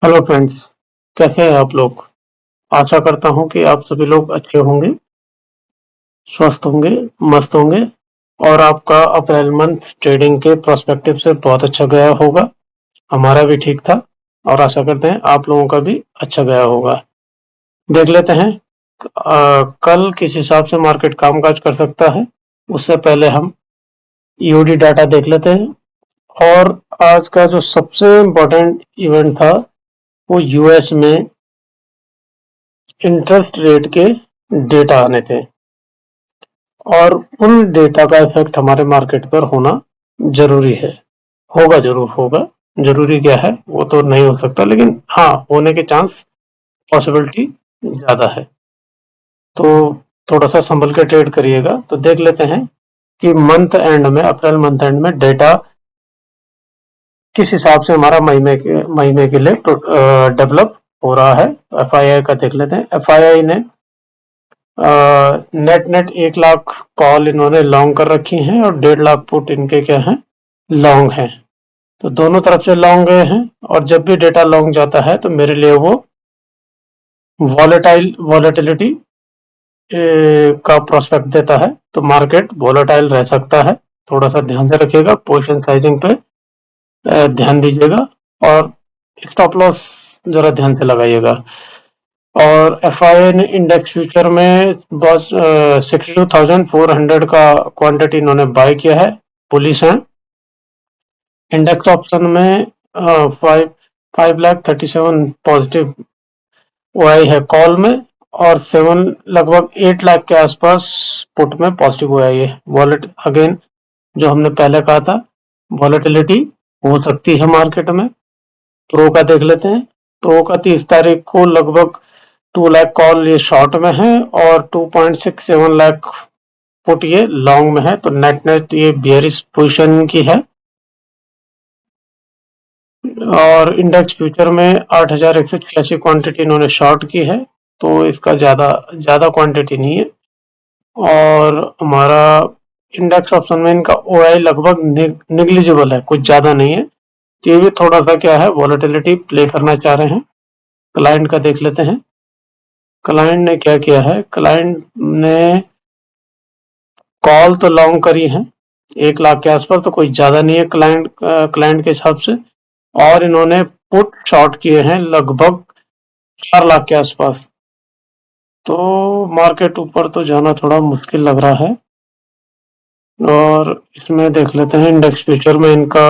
Hello friends, कैसे हैं आप लोग। आशा करता हूं कि आप सभी लोग अच्छे होंगे, स्वस्थ होंगे, मस्त होंगे और आपका अप्रैल मंथ ट्रेडिंग के प्रोस्पेक्टिव से बहुत अच्छा गया होगा। हमारा भी ठीक था और आशा करते हैं आप लोगों का भी अच्छा गया होगा। देख लेते हैं कल किस हिसाब से मार्केट कामकाज कर सकता है। उससे पहले हम ईओडी डाटा देख लेते हैं। और आज का जो सबसे इम्पोर्टेंट इवेंट था वो यूएस में इंटरेस्ट रेट के डेटा आने थे और उन डेटा का इफेक्ट हमारे मार्केट पर होना जरूरी है। होगा, जरूर होगा। जरूरी क्या है वो तो नहीं हो सकता, लेकिन हाँ, होने के चांस, पॉसिबिलिटी ज्यादा है। तो थोड़ा सा संभल के ट्रेड करिएगा। तो देख लेते हैं कि मंथ एंड में, अप्रैल मंथ एंड में डेटा किस हिसाब से हमारा महीने के लिए डेवलप हो रहा है। एफआईआई का देख लेते हैं। एफआईआई ने नेट नेट 1 लाख कॉल इन्होंने लॉन्ग कर रखी हैं और 1.5 लाख पुट इनके क्या हैं, लॉन्ग हैं। तो दोनों तरफ से लॉन्ग गए हैं और जब भी डेटा लॉन्ग जाता है तो मेरे लिए वो वॉलेटिलिटी का प्रोस्पेक्ट देता है। तो मार्केट वॉलेटाइल रह सकता है। थोड़ा सा ध्यान से रखिएगा, पोजीशन साइजिंग पे ध्यान दीजिएगा और स्टॉप लॉस जरा ध्यान से लगाइएगा। और एफआईआई ने इंडेक्स फ्यूचर में बस 62,400 का क्वांटिटी इन्होंने बाय किया है, पुलिस है। इंडेक्स ऑप्शन में 5,37,000 पॉजिटिव ओआई है कॉल में और 7 लगभग 8 लाख के आसपास पुट में पॉजिटिव ओआई है। वॉलेट अगेन, जो हमने पहले कहा था, वॉलेटिलिटी हो सकती है मार्केट में। प्रो का देख लेते हैं। प्रो का 30 तारीख को लगभग 2 लाख कॉल ये शॉर्ट में है और 2.67 लाख पुट ये लॉन्ग में है। तो नेट नेट ये बियरिश पोजीशन की है। और इंडेक्स फ्यूचर में 8,186 क्वांटिटी इन्होंने शॉर्ट की है, तो इसका ज्यादा ज्यादा क्वांटिटी नहीं है। और हमारा इंडेक्स ऑप्शन में इनका ओआई लगभग निग्लिजिबल है, कुछ ज्यादा नहीं है। तो ये भी थोड़ा सा क्या है, वॉलेटिलिटी प्ले करना चाह रहे हैं। क्लाइंट का देख लेते हैं। क्लाइंट ने क्या किया है, क्लाइंट ने कॉल तो लॉन्ग करी है 1 लाख के आसपास, तो कोई ज्यादा नहीं है क्लाइंट के हिसाब से। और इन्होंने पुट शॉर्ट किए हैं लगभग 4 लाख के आसपास। तो मार्केट ऊपर तो जाना थोड़ा मुश्किल लग रहा है। और इसमें देख लेते हैं, इंडेक्स फ्यूचर में इनका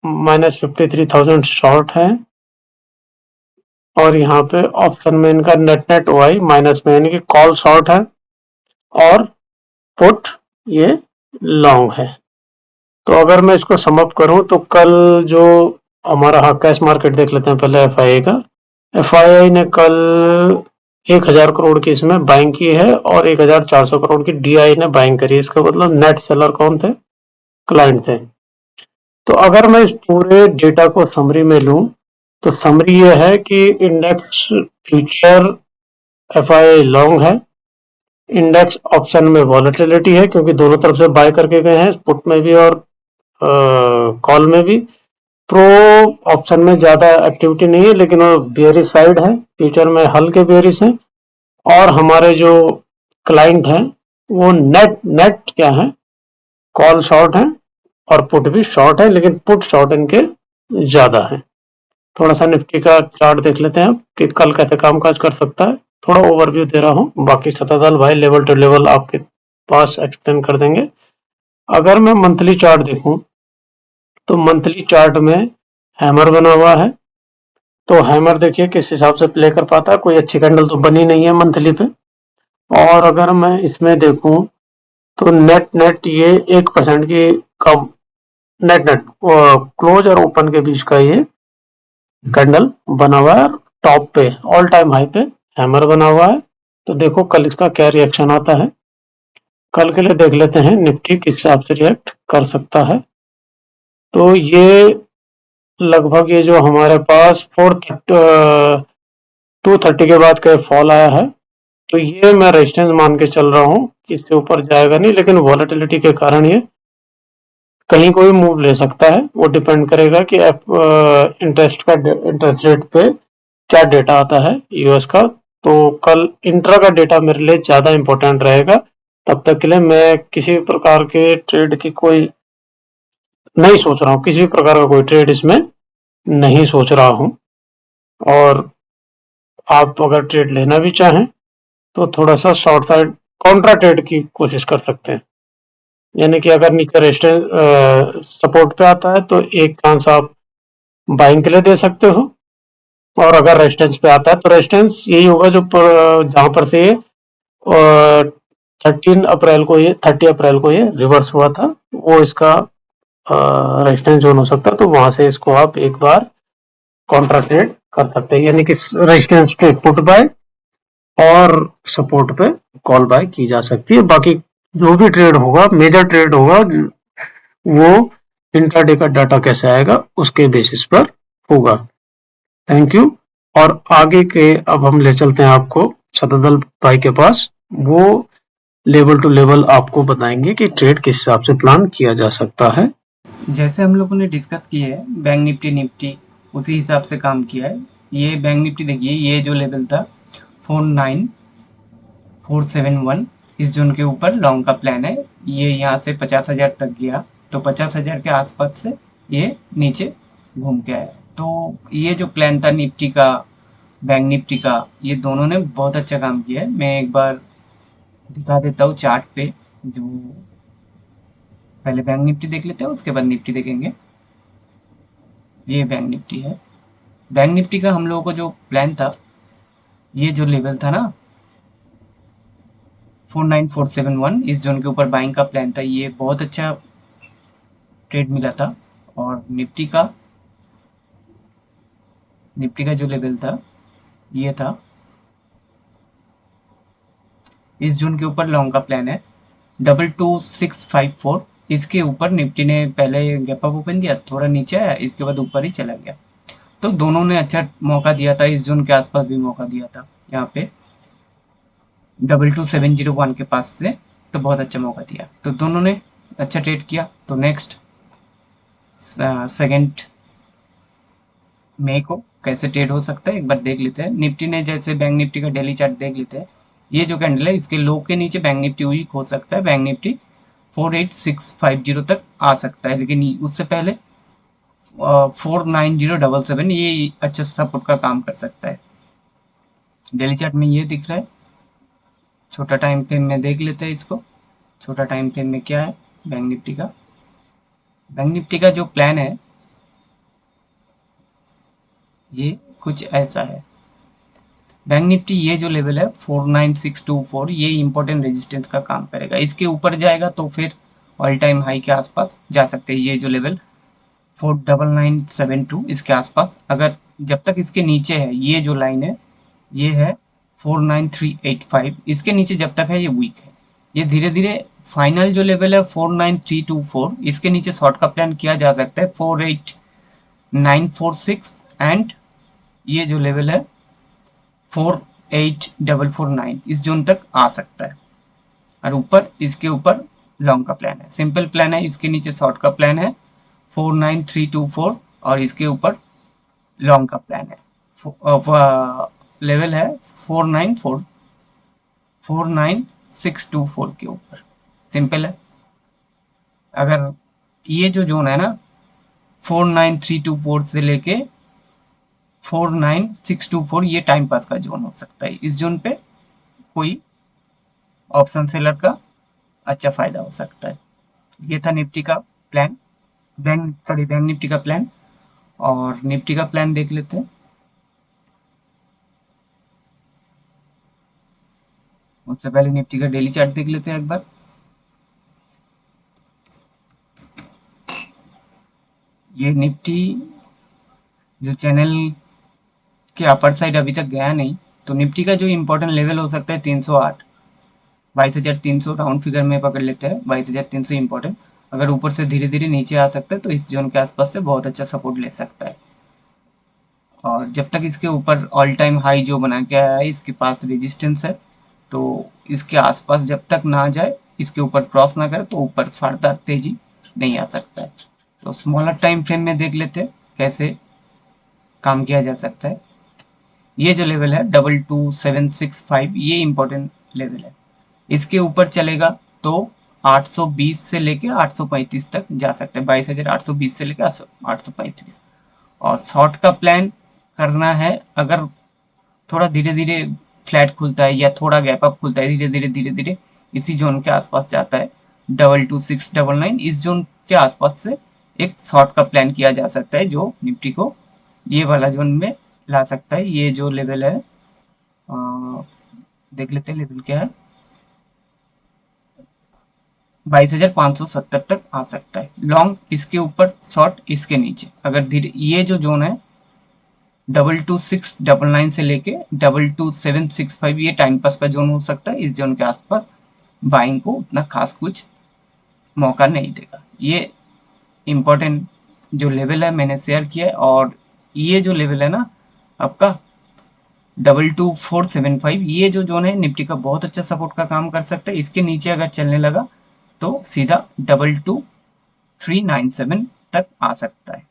-53,000 शॉर्ट है और यहाँ पे ऑप्शन में इनका नेट नेट ओआई माइनस में, यानी कि कॉल शॉर्ट है और पुट ये लॉन्ग है। तो अगर मैं इसको सम अप करूं तो कल जो हमारा, हाँ, कैश मार्केट देख लेते हैं पहले एफआईआई का। एफआईआई ने कल 1,000 करोड़ की इसमें बाइंग की है और 1,400 करोड़ की डीआई ने बाइंग करी है। इसका मतलब नेट सेलर कौन थे, क्लाइंट थे। तो अगर मैं इस पूरे डेटा को समरी में लूं तो समरी ये है कि इंडेक्स फ्यूचर एफआईआई लॉन्ग है। इंडेक्स ऑप्शन में वॉलेटिलिटी है क्योंकि दोनों तरफ से बाय करके गए हैं, पुट में भी और कॉल में भी। प्रो ऑप्शन में ज्यादा एक्टिविटी नहीं है, लेकिन वो बेयरिश साइड है, फ्यूचर में हल्के बेयरिश है। और हमारे जो क्लाइंट हैं वो नेट नेट क्या है, कॉल शॉर्ट है और पुट भी शॉर्ट है, लेकिन पुट शॉर्ट इनके ज्यादा है। थोड़ा सा निफ्टी का चार्ट देख लेते हैं कि कल कैसे कामकाज कर सकता है। थोड़ा ओवरव्यू दे रहा हूँ, बाकी खतादाल भाई लेवल टू लेवल आपके पास एक्सप्लेन कर देंगे। अगर मैं मंथली चार्ट देखूं तो मंथली चार्ट में हैमर बना हुआ है। तो हैमर देखिए किस हिसाब से प्ले कर पाता है, कोई अच्छी कैंडल तो बनी नहीं है मंथली पे। और अगर मैं इसमें देखूं तो नेट नेट ये 1% की कम, नेट नेट क्लोज और ओपन के बीच का ये कैंडल बना हुआ है। टॉप पे ऑल टाइम हाई पे हैमर बना हुआ है। तो देखो कल इसका क्या रिएक्शन आता है। कल के लिए देख लेते हैं निफ्टी किस हिसाब से रिएक्ट कर सकता है। तो ये लगभग ये जो हमारे पास 230 के बाद का फॉल आया है, तो ये मैं रेजिस्टेंस मान के चल रहा हूँ कि इससे ऊपर जाएगा नहीं, लेकिन वॉलेटिलिटी के कारण ये कहीं कोई मूव ले सकता है, वो डिपेंड करेगा कि इंटरेस्ट रेट पे क्या डेटा आता है यूएस का। तो कल इंट्रा का डेटा मेरे लिए ज़्यादा इम्पोर्टेंट रहेगा। तब तक के लिए मैं किसी भी प्रकार के ट्रेड की कोई नहीं सोच रहा हूँ, किसी भी प्रकार का कोई ट्रेड इसमें नहीं सोच रहा हूँ। और आप अगर ट्रेड लेना भी चाहें तो थोड़ा सा शॉर्ट साइड कॉन्ट्रा ट्रेड की कोशिश कर सकते हैं। यानी कि अगर नीचे रेजिस्टेंस सपोर्ट पे आता है तो एक चांस आप बाइंग के लिए दे सकते हो, और अगर रेजिस्टेंस पे आता है तो रेजिस्टेंस यही होगा जो जहां पर से 30 अप्रैल को ये रिवर्स हुआ था, वो इसका रेजिस्टेंस जोन हो सकता है। तो वहां से इसको आप एक बार कॉन्ट्रा ट्रेड कर सकते हैं, यानी कि रेजिस्टेंस पे पुट बाय और सपोर्ट पे कॉल बाय की जा सकती है। बाकी जो भी ट्रेड होगा, मेजर ट्रेड होगा, वो इंट्राडे का डाटा कैसे आएगा उसके बेसिस पर होगा। Thank you. और आगे के अब हम ले चलते हैं आपको शतदल भाई के पास। वो लेवल टू लेवल आपको बताएंगे कि ट्रेड किस हिसाब से प्लान किया जा सकता है। जैसे हम लोगों ने डिस्कस किया है बैंक निफ्टी उसी हिसाब से काम किया है। ये बैंक निफ्टी देखिए, ये जो लेवल था 49471, इस जोन के ऊपर लॉन्ग का प्लान है। ये यहाँ से 50,000 तक गया, तो 50,000 के आसपास से ये नीचे घूम के आया। तो ये जो प्लान था निफ्टी का, बैंक निफ्टी का, ये दोनों ने बहुत अच्छा काम किया है। मैं एक बार दिखा देता हूँ चार्ट पे। जो पहले बैंक निफ्टी देख लेते हैं, उसके बाद निफ्टी देखेंगे। ये बैंक निफ्टी है। बैंक निफ्टी का हम लोगों को जो प्लान था, ये जो लेवल था ना 49471, इस जोन के ऊपर बाइंग का प्लान था। ये बहुत अच्छा ट्रेड मिला था। और निफ्टी का जो लेवल था, ये था इस जोन के ऊपर लॉन्ग का प्लान है 22654। इसके ऊपर निफ्टी ने पहले गैप अप ओपन दिया, थोड़ा नीचे आया, इसके बाद ऊपर ही चला गया। तो दोनों ने अच्छा मौका दिया था, इस जोन के आसपास भी मौका दिया था यहाँ पे 22701 के पास से। तो बहुत अच्छा मौका दिया, तो दोनों ने अच्छा ट्रेड किया। तो नेक्स्ट 2 मई को कैसे ट्रेड हो सकता है एक बार देख लेते हैं। निफ्टी ने, जैसे बैंक निफ्टी का डेली चार्ट देख लेते हैं। ये जो कैंडल है, इसके लो के नीचे बैंक निफ्टी वीक हो सकता है। बैंक निफ्टी 48650 तक आ सकता है, लेकिन उससे पहले 49077 ये अच्छा सपोर्ट का काम कर सकता है। डेली चार्ट में ये दिख रहा है। छोटा टाइम फ्रेम में देख लेते हैं इसको। छोटा टाइम फ्रेम में क्या है बैंक निफ्टी का जो प्लान है, ये कुछ ऐसा है। बैंक निफ्टी ये जो लेवल है 49624, ये इंपॉर्टेंट रेजिस्टेंस का काम करेगा। इसके ऊपर जाएगा तो फिर ऑल टाइम हाई के आसपास जा सकते हैं। ये जो लेवल 49972, इसके आसपास अगर, जब तक इसके नीचे है, ये जो लाइन है ये है 49385, इसके नीचे जब तक है ये वीक है। ये धीरे धीरे फाइनल जो लेवल है 49324, इसके नीचे शॉर्ट का प्लान किया जा सकता है 48946। एंड ये जो लेवल है 48449, इस जोन तक आ सकता है। और ऊपर, इसके ऊपर लॉन्ग का प्लान है, सिंपल प्लान है। इसके नीचे शॉर्ट का प्लान है 49324, और इसके ऊपर लॉन्ग का प्लान है। लेवल है 49624 के ऊपर। सिंपल है। अगर ये जो जोन है ना 49324 से लेके 49624, ये टाइम पास का जोन हो सकता है। इस जोन पे कोई ऑप्शन सेलर का अच्छा फायदा हो सकता है। ये था निफ्टी का प्लान, बैंक निफ्टी का प्लान। और निफ्टी का प्लान देख लेते हैं। उससे पहले निफ्टी का डेली चार्ट देख लेते हैं एक बार। ये निफ्टी जो चैनल के अपर साइड अभी तक गया नहीं, तो निफ्टी का जो इम्पोर्टेंट लेवल हो सकता है 308, 22,300 राउंड फिगर में पकड़ लेते हैं। 22,300 इम्पोर्टेंट। अगर ऊपर से धीरे धीरे नीचे आ सकता है तो इस जोन के आसपास से बहुत अच्छा सपोर्ट ले सकता है। और जब तक इसके ऊपर ऑल टाइम हाई जो बना के आया है, इसके पास रेजिस्टेंस है, तो इसके आसपास जब तक ना जाए, इसके ऊपर क्रॉस ना करे, तो ऊपर फर्दर तेजी नहीं आ सकता है। तो स्मॉलर टाइम फ्रेम में देख लेते हैं कैसे काम किया जा सकता है। ये जो लेवल है 22765 ये इंपॉर्टेंट लेवल है। इसके ऊपर चलेगा तो 820 से लेके 835 तक जा सकते हैं। 22,820 से लेके 835। और शॉर्ट का प्लान करना है अगर थोड़ा धीरे धीरे फ्लैट खुलता है या थोड़ा गैप अप खुलता है, धीरे धीरे इसी जोन के आसपास जाता है 22699, इस जोन के आसपास से एक शॉर्ट का प्लान किया जा सकता है जो निफ्टी को ये वाला जोन में ला सकता है। ये जो लेवल है देख लेते हैं लेवल क्या है, 22,570 तक आ सकता है लॉन्ग इसके ऊपर, शॉर्ट इसके नीचे। अगर धीरे ये जो जोन है 22699 से लेके 22765 ये टाइम पास का जोन हो सकता है। इस जोन के आसपास बाइंग को उतना खास कुछ मौका नहीं देगा। ये इम्पोर्टेंट जो लेवल है मैंने शेयर किया है। और ये जो लेवल है ना आपका 22475 ये जो जोन है निफ्टी का बहुत अच्छा सपोर्ट का काम कर सकता है। इसके नीचे अगर चलने लगा तो सीधा 22397 तक आ सकता है।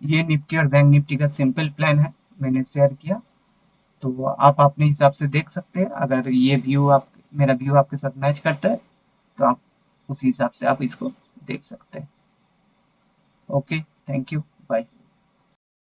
ये निफ्टी और बैंक निफ्टी का सिंपल प्लान है, मैंने शेयर किया। तो आप अपने हिसाब से देख सकते हैं। अगर ये व्यू आप मेरा व्यू आपके साथ मैच करता है तो आप उसी हिसाब से आप इसको देख सकते हैं। Okay, thank you.